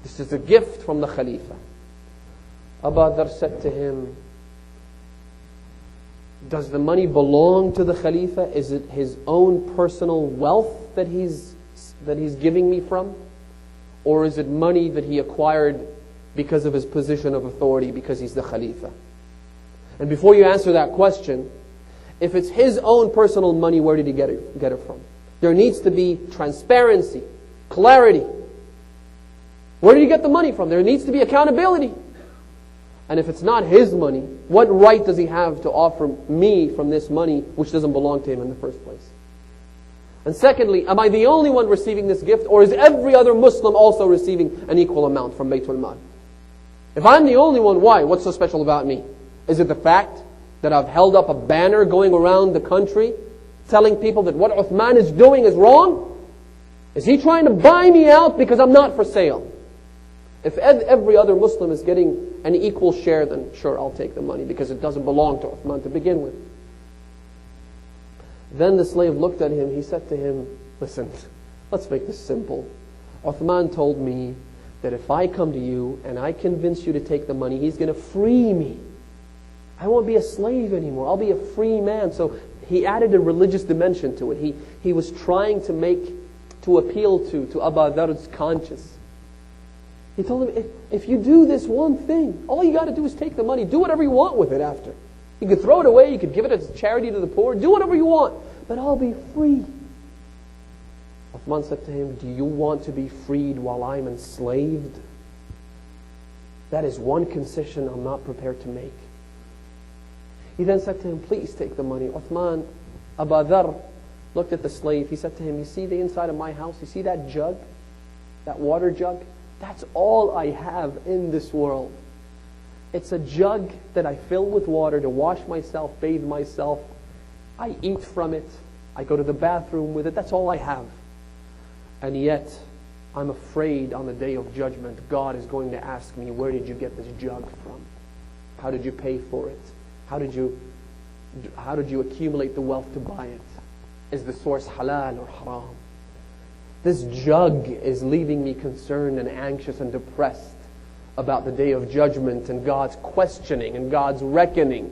S1: This is a gift from the Khalifa. Abu Dhar said to him, does the money belong to the Khalifa? Is it his own personal wealth that he's giving me from? Or is it money that he acquired because of his position of authority, because he's the Khalifa? And before you answer that question, if it's his own personal money, where did he get it from? There needs to be transparency, clarity. Where did he get the money from? There needs to be accountability. And if it's not his money, what right does he have to offer me from this money which doesn't belong to him in the first place? And secondly, am I the only one receiving this gift, or is every other Muslim also receiving an equal amount from Baytul Mal? If I'm the only one, why? What's so special about me? Is it the fact that I've held up a banner going around the country telling people that what Uthman is doing is wrong? Is he trying to buy me out because I'm not for sale? If every other Muslim is getting an equal share, then sure, I'll take the money because it doesn't belong to Uthman to begin with. Then the slave looked at him. He said to him, listen, let's make this simple. Uthman told me that if I come to you and I convince you to take the money, he's going to free me. I won't be a slave anymore. I'll be a free man. So he added a religious dimension to it. He was trying to appeal to Abu Dhar's conscience. He told him, if you do this one thing, all you got to do is take the money. Do whatever you want with it after. You could throw it away. You could give it as charity to the poor. Do whatever you want. But I'll be free. Uthman said to him, do you want to be freed while I'm enslaved? That is one concession I'm not prepared to make. He then said to him, please take the money. Uthman, Abu Dhar looked at the slave. He said to him, you see the inside of my house? You see that jug? That water jug? That's all I have in this world. It's a jug that I fill with water to wash myself, bathe myself. I eat from it. I go to the bathroom with it. That's all I have. And yet, I'm afraid on the day of judgment, God is going to ask me, where did you get this jug from? How did you pay for it? How did you accumulate the wealth to buy it? Is the source halal or haram? This jug is leaving me concerned and anxious and depressed about the day of judgment and God's questioning and God's reckoning.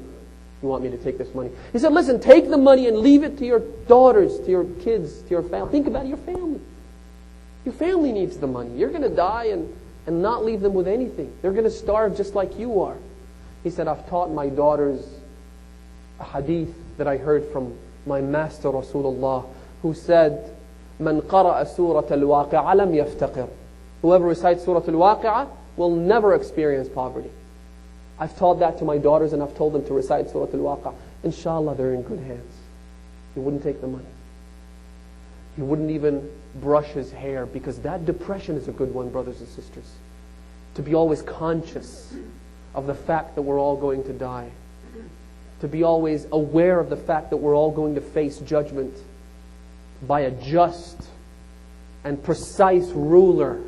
S1: You want me to take this money? He said, listen, take the money and leave it to your daughters, to your kids, to your family. Think about your family. Your family needs the money. You're going to die and not leave them with anything. They're going to starve just like you are. He said, I've taught my daughters a hadith that I heard from my master Rasulullah, who said, من قرأ سورة الواقعة لم يفتقر. Whoever recites Surah Al-Waqi'ah will never experience poverty. I've taught that to my daughters and I've told them to recite Surah Al-Waqi'ah. Inshallah, they're in good hands. He wouldn't take the money. He wouldn't even brush his hair, because that depression is a good one, brothers and sisters. To be always conscious of the fact that we're all going to die. To be always aware of the fact that we're all going to face judgment by a just and precise ruler,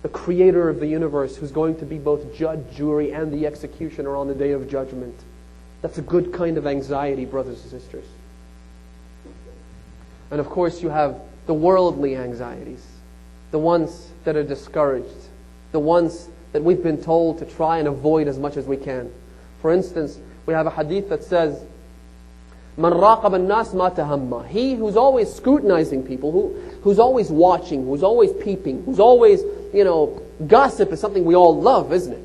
S1: the creator of the universe, who's going to be both judge, jury, and the executioner on the day of judgment. That's a good kind of anxiety, brothers and sisters. And of course you have the worldly anxieties, the ones that are discouraged, the ones that we've been told to try and avoid as much as we can. For instance, we have a hadith that says, "Man raqaba an-nas ma tahamma." He who's always scrutinizing people, who's always watching, who's always peeping, who's always, gossip is something we all love, isn't it?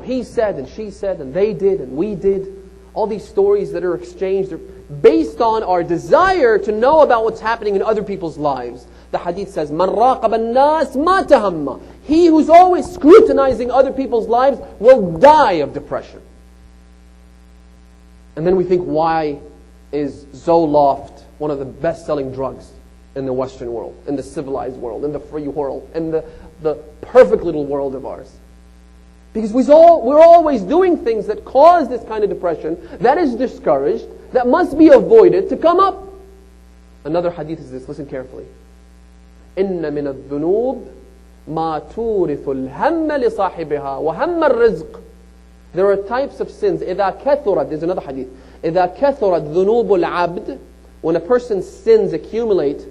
S1: He said and she said and they did and we did. All these stories that are exchanged are based on our desire to know about what's happening in other people's lives. The hadith says, "Man raqaba an-nas ma tahamma." He who's always scrutinizing other people's lives will die of depression. And then we think, why is Zoloft one of the best-selling drugs in the Western world, in the civilized world, in the free world, in the perfect little world of ours? Because we're always doing things that cause this kind of depression, that is discouraged, that must be avoided to come up. Another hadith is this, listen carefully. إِنَّ مِنَ الذُّنُوبِ مَا تُورِثُ الْهَمَّ لِصَاحِبِهَا وَهَمَّ الرِّزْقِ. There are types of sins. إِذَا كَثُرَتْ, there's another hadith. إِذَا كَثُرَتْ ذُنُوبُ الْعَبْدِ. When a person's sins accumulate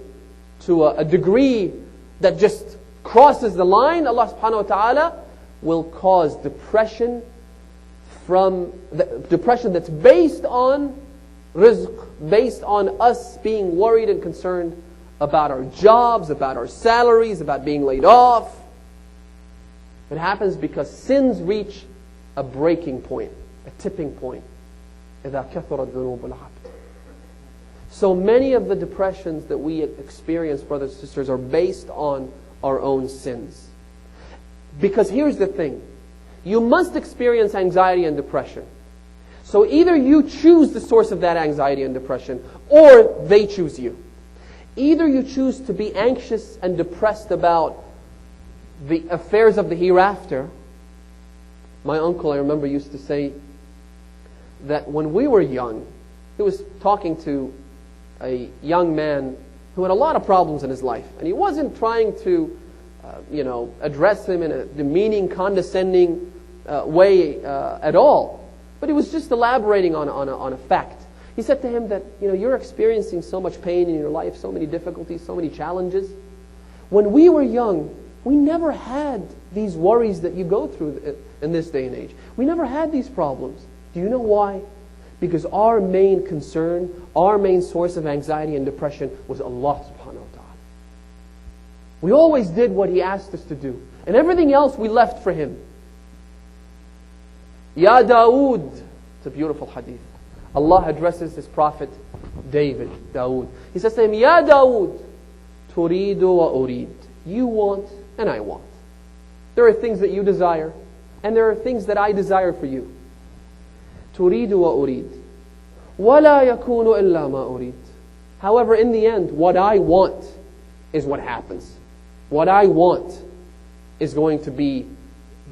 S1: to a degree that just crosses the line, Allah subhanahu wa ta'ala will cause depression depression that's based on rizq, based on us being worried and concerned about our jobs, about our salaries, about being laid off. It happens because sins reach a breaking point, a tipping point. إِذَا كَثُرَتْ ذُنُوبُ الْعَبْدِ. So many of the depressions that we experience, brothers and sisters, are based on our own sins. Because here's the thing. You must experience anxiety and depression. So either you choose the source of that anxiety and depression, or they choose you. Either you choose to be anxious and depressed about the affairs of the hereafter. My uncle, I remember, used to say that when we were young, he was talking to a young man who had a lot of problems in his life. And he wasn't trying to address him in a demeaning, condescending way at all. But he was just elaborating on a fact. He said to him that, you're experiencing so much pain in your life, so many difficulties, so many challenges. When we were young, we never had these worries that you go through in this day and age. We never had these problems. Do you know why? Because our main concern, our main source of anxiety and depression was Allah subhanahu wa ta'ala. We always did what He asked us to do. And everything else we left for Him. Ya Dawood. It's a beautiful hadith. Allah addresses His prophet David, Dawood. He says to him, Ya Dawood, turidu wa urid. You want and I want. There are things that you desire, and there are things that I desire for you. Turidu wa urid. Wala yakunu illa ma urid. However, in the end, what I want is what happens. What I want is going to be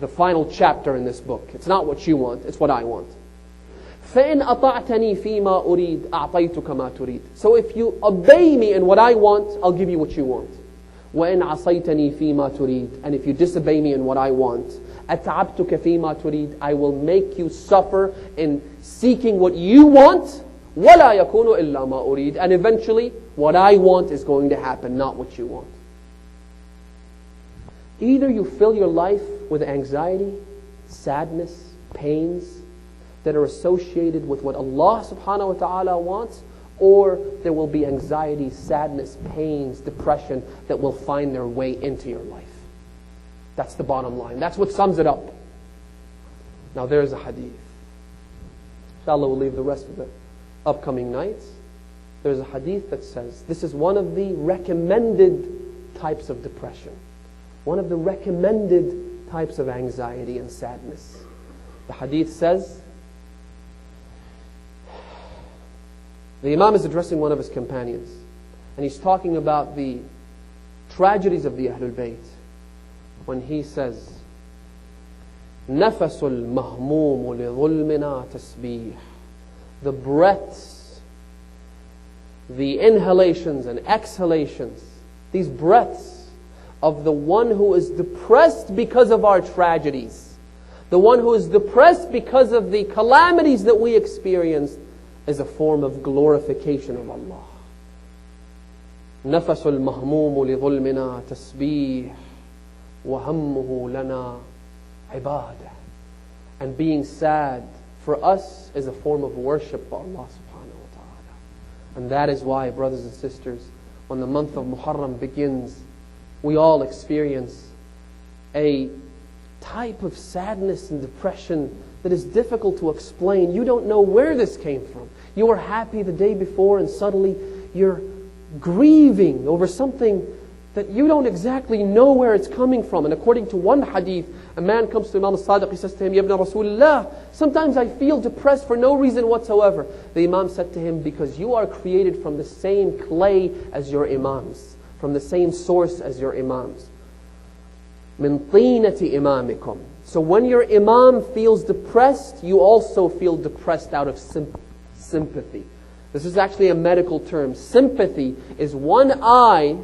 S1: the final chapter in this book. It's not what you want, it's what I want. فَإِنْ أَطَعْتَنِي فِي مَا أُرِيد أَعْطَيْتُكَ مَا تُرِيد. So if you obey me in what I want, I'll give you what you want. وَإِنْ عَصَيْتَنِي فِي مَا تُرِيد. And if you disobey me in what I want, أَتْعَبْتُكَ فِي مَا تُرِيد. I will make you suffer in seeking what you want. وَلَا يَكُونُ إِلَّا مَا أُرِيد. And eventually, what I want is going to happen, not what you want. Either you fill your life with anxiety, sadness, pains that are associated with what Allah subhanahu wa ta'ala wants, or there will be anxiety, sadness, pains, depression that will find their way into your life. That's the bottom line. That's what sums it up. Now there's a hadith. Inshallah, we'll leave the rest of the upcoming nights. There's a hadith that says, this is one of the recommended types of depression. One of the recommended types of anxiety and sadness. The hadith says, the Imam is addressing one of his companions. And he's talking about the tragedies of the Ahlul Bayt when he says, نَفَسُ الْمَهْمُومُ لِظُلْمِنَا تَسْبِيحٌ. The breaths, the inhalations and exhalations, these breaths of the one who is depressed because of our tragedies, the one who is depressed because of the calamities that we experienced, is a form of glorification of Allah. نَفَسُ الْمَهْمُومُ لِظُلْمِنَا تَسْبِيحٌ وَهَمُّهُ لَنَا عِبَادَةٌ. And being sad for us is a form of worship for Allah subhanahu wa ta'ala. And that is why, brothers and sisters, when the month of Muharram begins, we all experience a type of sadness and depression that is difficult to explain. You don't know where this came from. You were happy the day before and suddenly you're grieving over something that you don't exactly know where it's coming from. And according to one hadith, a man comes to Imam al-Sadiq, he says to him, Ya ibn Rasulullah, sometimes I feel depressed for no reason whatsoever. The Imam said to him, because you are created from the same clay as your Imams, from the same source as your Imams. Min tinati imamikum. So when your Imam feels depressed, you also feel depressed out of sympathy. This is actually a medical term. Sympathy is one eye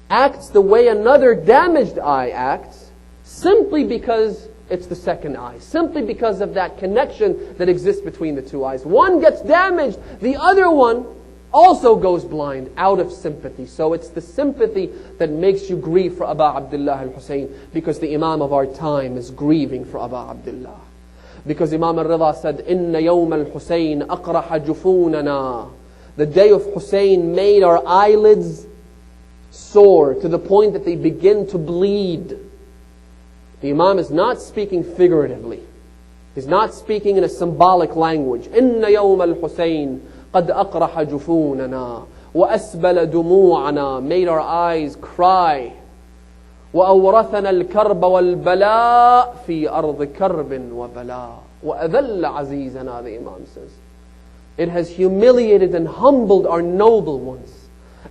S1: acts the way another damaged eye acts, simply because it's the second eye, simply because of that connection that exists between the two eyes. One gets damaged, the other one also goes blind out of sympathy. So it's the sympathy that makes you grieve for Aba Abdullah al-Hussein, because the Imam of our time is grieving for Aba Abdullah. Because Imam al-Rida said, Inna yawm al-Hussein aqraha jufunana. The day of Hussein made our eyelids sore to the point that they begin to bleed. The Imam is not speaking figuratively. He's not speaking in a symbolic language. Inna yawm al-Hussein qad aqraha jufunana wa asbala dumu'ana, made our eyes cry. وأورثنا الكرب والبلاء في أرض كرب وبلاء وأذل عزيزنا, the Imam says. It has humiliated and humbled our noble ones,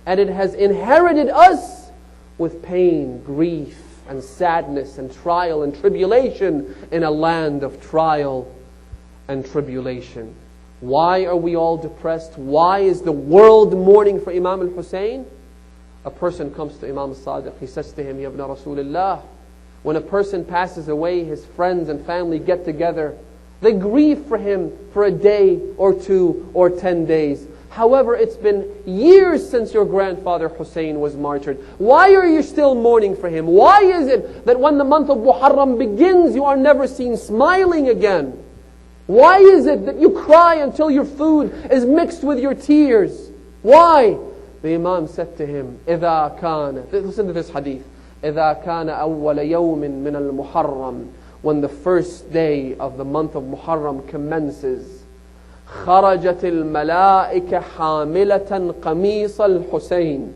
S1: and it has inherited us with pain, grief, and sadness, and trial and tribulation in a land of trial and tribulation. Why are we all depressed? Why is the world mourning for Imam al-Hussein? A person comes to Imam al-Sadiq. He says to him, Ya ibn Rasulullah, when a person passes away, his friends and family get together. They grieve for him for a day or 2 or 10 days. However, it's been years since your grandfather Hussein was martyred. Why are you still mourning for him? Why is it that when the month of Muharram begins, you are never seen smiling again? Why is it that you cry until your food is mixed with your tears? Why? The Imam said to him, إِذَا كَانَ, listen to this hadith, إِذَا كَانَ أَوَّلَ يَوْمٍ مِنَ الْمُحَرَّمِ, when the first day of the month of Muharram commences, خَرَجَتِ الْمَلَائِكَ حَامِلَةً قَمِيصَ الْحُسَيْنِ,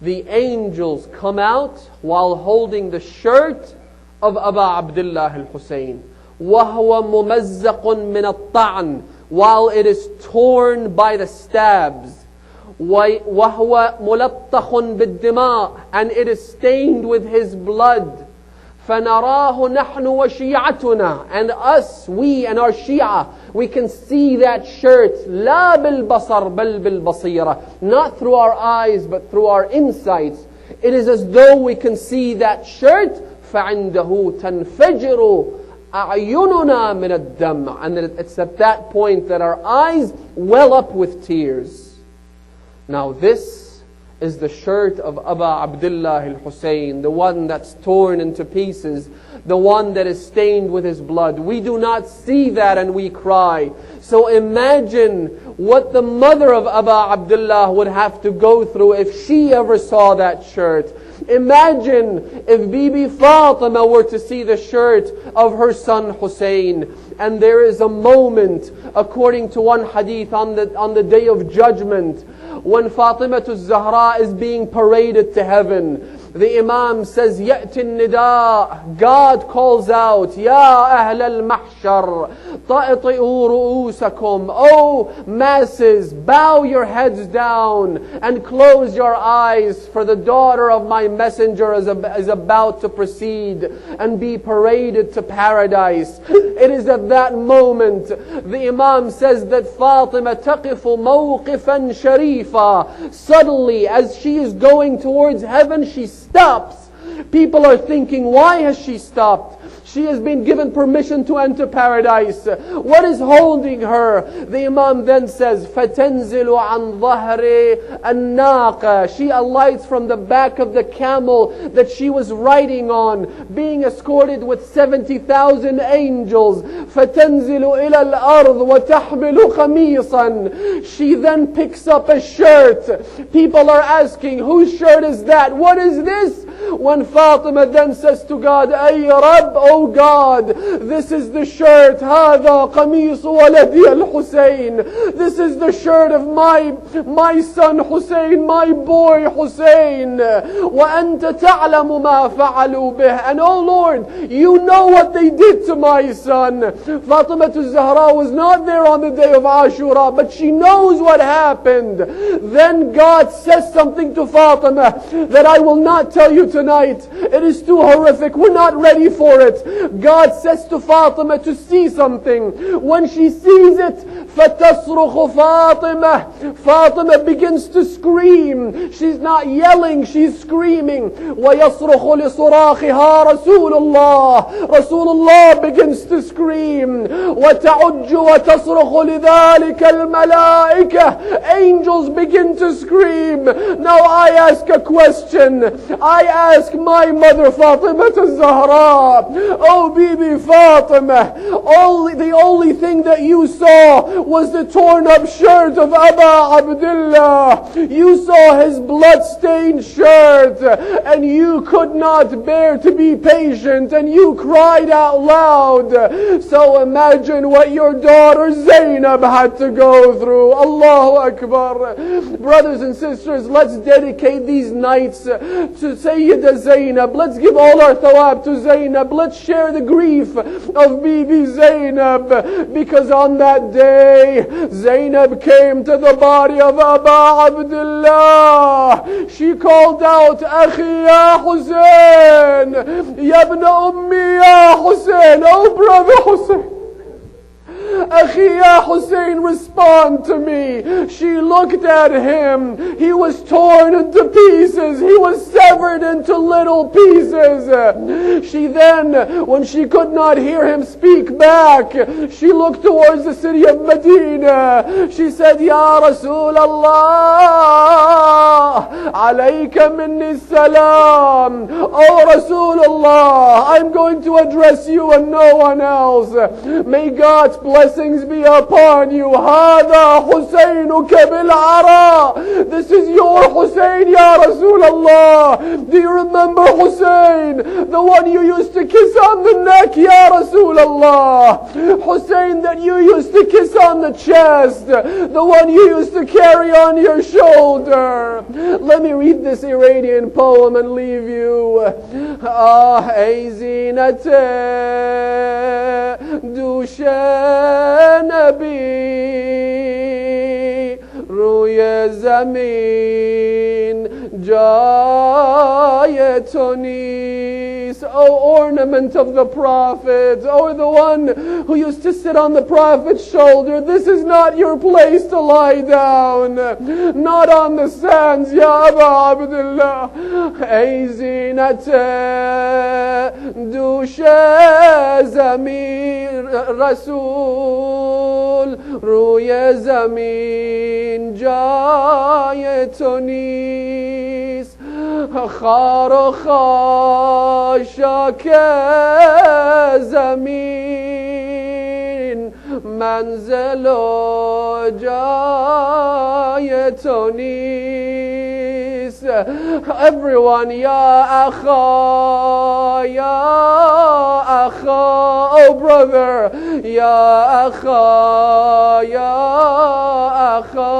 S1: the angels come out while holding the shirt of Aba Abdullah al-Hussein. وَهُوَ مُمَزَّقٌ مِنَ الطَّعْنِ, while it is torn by the stabs. وَهُوَ مُلَطَّخٌ بِالدِّمَاءِ, and it is stained with his blood. فَنَرَاهُ نَحْنُ وَشِيعَتُنَا, and us, we and our Shia, we can see that shirt. لَا بِالْبَصَرِ بَلْ بِالْبَصِيرَةِ, not through our eyes but through our insights. It is as though we can see that shirt. فَعِنْدَهُ تَنْفَجِرُ أَعْيُنُنَا مِنَ الدَّمْعِ, and it's at that point that our eyes well up with tears. Now this is the shirt of Aba Abdullah al-Hussein, the one that's torn into pieces, the one that is stained with his blood. We do not see that and we cry. So imagine what the mother of Aba Abdullah would have to go through if she ever saw that shirt. Imagine if Bibi Fatima were to see the shirt of her son Hussein. And there is a moment, according to one hadith, on the day of judgment, when Fatima Zahra is being paraded to heaven, The Imam says, يأتي النداء. God calls out, يا أهل المحشر طأطئوا رؤوسكم. O masses, bow your heads down and close your eyes, for the daughter of my messenger is about to proceed and be paraded to paradise. It is at that moment, the Imam says, that Fatima تقف موقفا شريفا. Suddenly, as she is going towards heaven, she stops. People are thinking, why has she stopped? She has been given permission to enter paradise. What is holding her? The Imam then says, فَتَنْزِلُ عَنْ ظَهْرِ النَّاقَةِ. She alights from the back of the camel that she was riding on, being escorted with 70,000 angels. فَتَنْزِلُ إِلَى الْأَرْضِ وَتَحْمِلُ خَمِيصًا. She then picks up a shirt. People are asking, whose shirt is that? What is this? When Fatima then says to God, أي رب, O God, this is the shirt, هذا قميص ولدي الحسين. This is the shirt of my son Hussein, my boy Hussein. وأنت تعلم ما فعلوا به. And oh Lord, you know what they did to my son. Fatima al-Zahra was not there on the day of Ashura, but she knows what happened. Then God says something to Fatima that I will not tell you tonight. It is too horrific. We're not ready for it. God says to Fatima to see something. When she sees it, فَتَصْرُخُ فَاطِمَةٌ. Fatima begins to scream. She's not yelling, she's screaming. وَيَصْرُخُ لِصُرَاخِهَا رَسُولُ اللَّهِ. Rasulullah begins to scream. وَتَعُجُّ وَتَصْرُخُ لِذَلِكَ الْمَلَائِكَةِ. Angels begin to scream. Now I ask a question. I ask my mother Fatima al-Zahra, oh Bibi Fatima, the only thing that you saw was the torn up shirt of Aba Abdullah. You saw his blood-stained shirt and you could not bear to be patient and you cried out loud. So imagine what your daughter Zainab had to go through. Allahu Akbar. Brothers and sisters, let's dedicate these nights to Sayyidah Zainab. Let's give all our thawab to Zainab. Let's share the grief of Bibi Zainab, because on that day Zainab came to the body of Aba Abdullah. She called out, Akhi ya Hussein, Yabna Ummi ya Hussein, oh brother Hussein, Akhi ya Hussein, respond to me. She looked at him. He was torn into pieces. He was severed into little pieces. She then, when she could not hear him speak back, she looked towards the city of Medina. She said, Ya Rasul Allah, alayka minni salam. Oh Rasulullah, I'm going to address you and no one else. May God's blessings be upon you. هذا حسينك بالعراء. This is your Hussein, Ya Rasulullah. Do you remember Hussein? The one you used to kiss on the neck, Ya Rasulullah. Hussein that you used to kiss on the chest. The one you used to carry on your shoulder. Let me read this Iranian poem and leave you. Ah, ey zinate دوش نبی روی زمین جای تو نیست. Oh ornament of the Prophet, oh the one who used to sit on the Prophet's shoulder, this is not your place to lie down, not on the sands, Ya Aba Abdullah. Ey zinat دوش زمین رسول روی زمین جای تو نیست. خار و خاشاک زمین منزل و جای تو نیست. Everyone, Ya Akha, Ya Akha, oh brother, Ya Akha, Ya Akha.